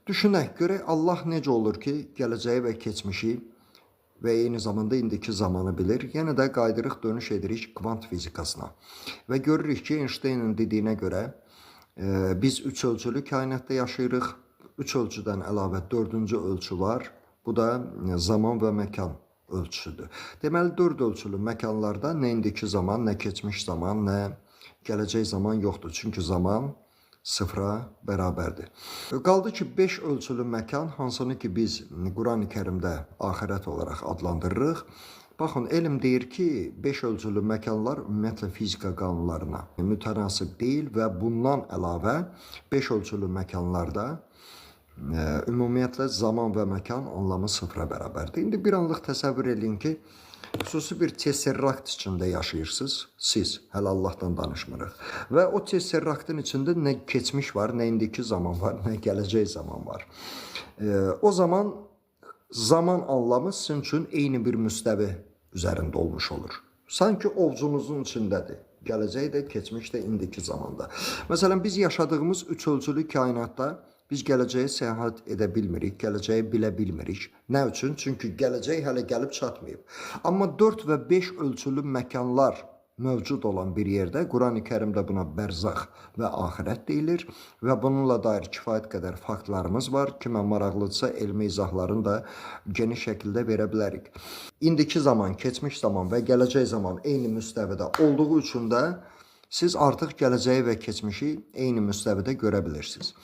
Düşünək, görək Allah necə olur ki, gələcəyi və keçmişi və eyni zamanda indiki zamanı bilir. Yenə də qayıdırıq, dönüş edirik kvant fizikasına. Və görürük ki, Einsteinın dediyinə görə biz 3 ölçülü kainatda yaşayırıq. 3 ölçüdən əlavə 4-cü ölçü var. Bu da zaman və məkan ölçüsüdür. Deməli, 4 ölçülü məkanlarda nə indiki zaman, nə keçmiş zaman, nə gələcək zaman yoxdur. Çünki zaman sıfıra bərabərdir. Qaldı ki, 5 ölçülü məkan, hansını ki biz Quran-ı Kərimdə axirət olaraq adlandırırıq. Baxın, elm deyir ki, 5 ölçülü məkanlar ümumiyyətlə fizika qanunlarına mütənasib deyil və bundan əlavə 5 ölçülü məkanlarda ümumiyyətlə zaman və məkan anlamı sıfıra bərabərdir. İndi bir anlıq təsəvvür edin ki, xüsusi bir tesserakt içində yaşayırsınız. Siz, hələ Allahdan danışmırıq. Və o tesserraktın içində nə keçmiş var, nə indiki zaman var, nə gələcək zaman var. O zaman anlamı sizin üçün eyni bir müstəvi üzərində olmuş olur. Sanki ovcunuzun içindədir. Gələcək də, keçmiş də, indiki zamanda. Məsələn, biz yaşadığımız 3 ölçülü kainatda biz gələcəyə səyahət edə bilmirik, gələcəyi bilə bilmirik. Nə üçün? Çünki gələcək hələ gəlib çatmayıb. Amma 4 və 5 ölçülü məkanlar mövcud olan bir yerdə, Quran-ı Kərimdə buna bərzəx və axirət deyilir və bununla dair kifayət qədər faktlarımız var. Kimə maraqlıdırsa elmi izahlarını da geniş şəkildə verə bilərik. İndiki zaman, keçmiş zaman və gələcək zaman eyni müstəvidə olduğu üçün də siz artıq gələcəyi və keçmişi eyni müstəvidə görə bilirsiniz.